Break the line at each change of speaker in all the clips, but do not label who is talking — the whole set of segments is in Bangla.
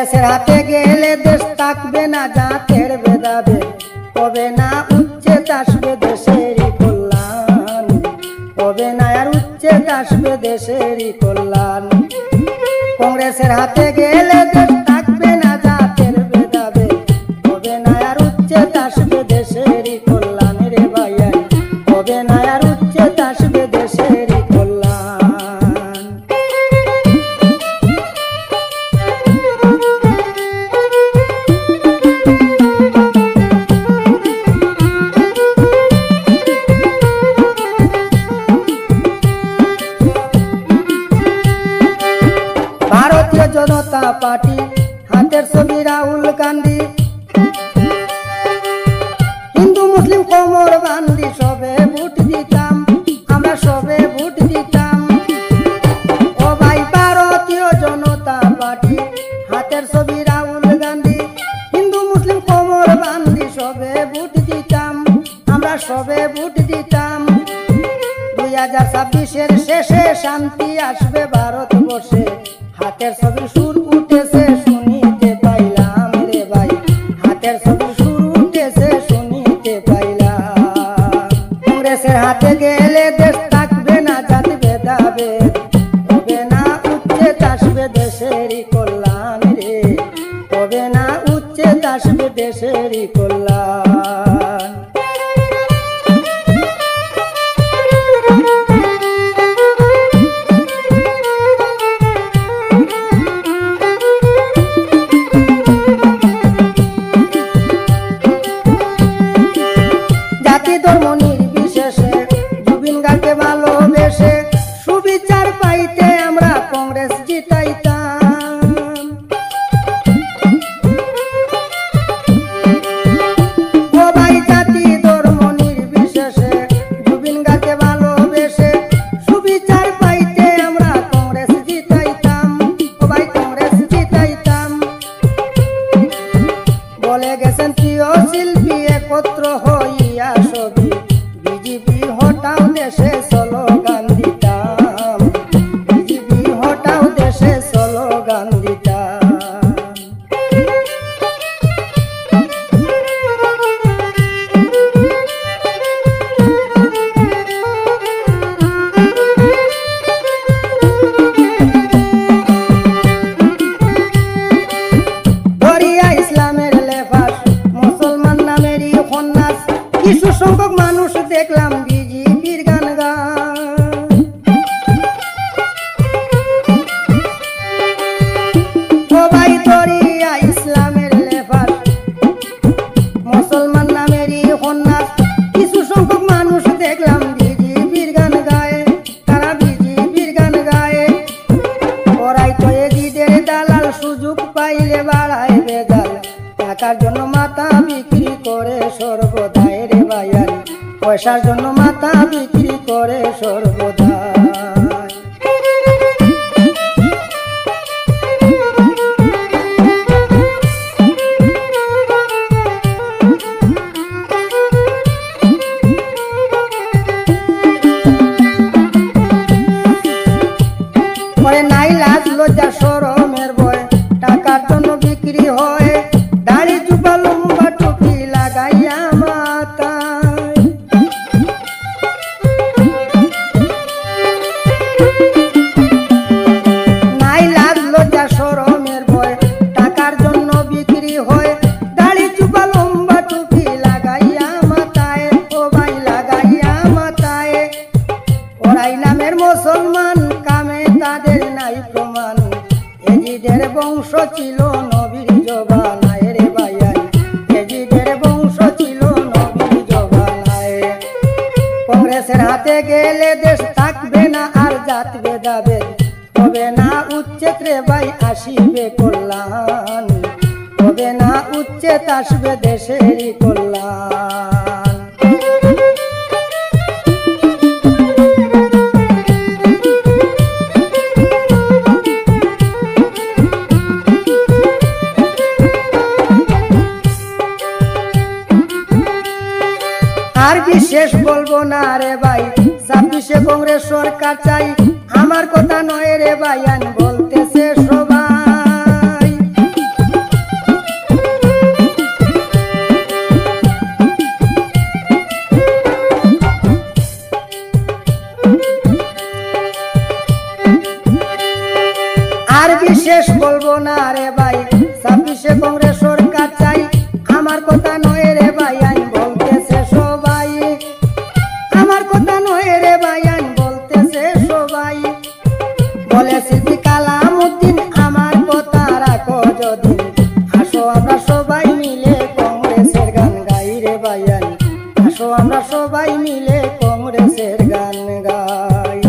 কংগ্রেসের হাতে গেলে দেশ থাকবে না জাতের ভেদাভেদ, হবে না উচ্ছেদ আসবে দেশেরই কল্যাণ, হবে না আর উচ্ছেদ আসবে দেশেরই কল্যাণ। কংগ্রেসের হাতে গেলে দেশ থাকবে না জাতের ভেদাভেদ, হবে না আর উচ্ছেদ আসবে দেশেরই কল্যাণ রে ভাইয়া, হবে না আর উচ্ছেদ আসবে দেশেরই কল্যাণ। ভারতীয় জনতা পার্টি হাতের ছবি রাহুল গান্ধী, হিন্দু মুসলিম কোমর বান্ধি সবে ভোট দিতাম, আমরা সবে ভোট দিতাম। ও ভাই ভারতীয় জনতা পার্টি হাতের ছবি রাহুল গান্ধী, হিন্দু মুসলিম কোমর বান্ধি সবে ভোট দিতাম, আমরা সবে ভোট দিতাম। 2026-এর শেষে শান্তি আসবে ভারতবর্ষে, হাতের ছবির সুর উঠেছে শুনিতে পাইলাম রে ভাই, হাতের ছবির সুর উঠেছে শুনিতে পাইলাম। কংগ্রেসের হাতে গেলে দেশ থাকবে না জাতি ভেদাভেদ, হবে না উচ্ছেদ আসবে দেশেরই কল্যাণ রে, হবে না উচ্ছেদ আসবে দেশেরই কল্যাণ। জাতি ধর্ম নির্বিশেষে জুবিন গার্গকে ভালোবেসে সুবিচার পাইতে আমরা কংগ্রেস জিতাইতাম। ও ভাই জাতি ধর্ম নির্বিশেষে জুবিন গার্গকে ভালোবেসে সুবিচার পাইতে আমরা কংগ্রেস জিতাইতাম, ও ভাই কংগ্রেস জিতাইতাম। বলে গেছেন প্রিয় শিল্পী একত্র হইয়া ছবি, বিজেপি হটাও দেশে স্লোগান দিতাম, বিজেপি হটাও দেশে স্লোগান দিতাম। দরিয়া ইসলামের লেফাস মুসলমান নামেরই উপন্যাস, কিছু সংখ্যক মানুষ দেখলাম বিজেপির গান গায়। ও ভাই দরিয়া ইসলামের লেফাস মুসলমান নামেরই উপন্যাস, কিছু সংখ্যক মানুষ দেখলাম বিজেপির গান গায়, তারা বিজেপির গান গায়। ওরাই তো এজিদের দালাল, সুযোগ পাইলে বাড়ায় বেজাল, টাকার জন্য মাথা বিক্রি করে সর্বদাই রে ভাইয়ারি, পয়সার জন্য মাথা বিক্রি করে সর্বদাই। পরে নাই লাজ লজ্জা শরমের ভয়, টাকার জন্য বিক্রি হয়, দাড়ি জুবা লম্বা টুপি লাগাইয়া মাথায়। নাই লাজ লজ্জা শরমের ভয়, টাকার জন্য বিক্রি হয়, দাড়ি জুবা লম্বা টুপি লাগাইয়া মাথায়, ও ভাই লাগাইয়া মাথায়। ওরাই নামের মুসলমান, কামে তাদের নাই প্রমাণ, এজিদের বংশ ছিল নবীর জবানায় রে ভাইয়া, এজিদের বংশ ছিল নবীর জবানায়। কংগ্রেসের হাতে গেলে দেশ থাকবে না আর জাত ভেদাভেদ, হবে না উচ্ছেদ রে ভাই আসিবে কল্যাণ, হবে না উচ্ছেদ আসবে দেশেরই কল্যাণ। আর বিশেষ বলবো না রে ভাই, 26-এ কংগ্রেস সরকার চাই, আমার কথা নয় রে ভাই, আন বলতেছে সবাই। আমি শেষ বলবো না রে ভাই, 26-এ কংগ্রেস সরকার চাই। আমার কথা নয় রে ভাই, আইন বলতেছে সবাই। আমার কথা নয় রে ভাই, আইন বলতেছে সবাই। বলে শিল্পী কালামউদ্দিন, আমার কথা রাখো যদি, আসো আমরা সবাই মিলে কংগ্রেসের গান গাই রে ভাই। আসো আমরা সবাই মিলে কংগ্রেসের গান গাই।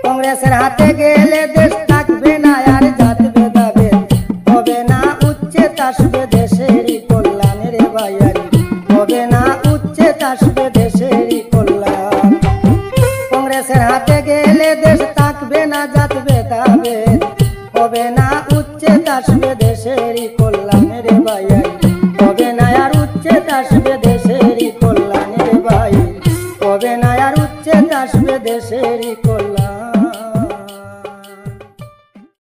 কংগ্রেসের হাতে গেলে দেশ থাকবে না আর জাত ভেদাভেদ, হবে না উচ্ছেদ, আসবে দেশেরই কল্যাণ রে ভাই। হবে না উচ্ছেদ, আসবে দেশেরই কল্যাণ। কংগ্রেসের হাতে গেলে দেশ থাকবে না জাত ভেদাভেদ, হবে না উচ্ছেদ, আসবে দেশেরই কল্যাণ রে ভাই। হবে না আর উচ্ছেদ, আসবে দেশেরই কল্যাণ রে ভাই। হবে না আর উচ্ছেদ, আসবে দেশেরই কল্যাণ।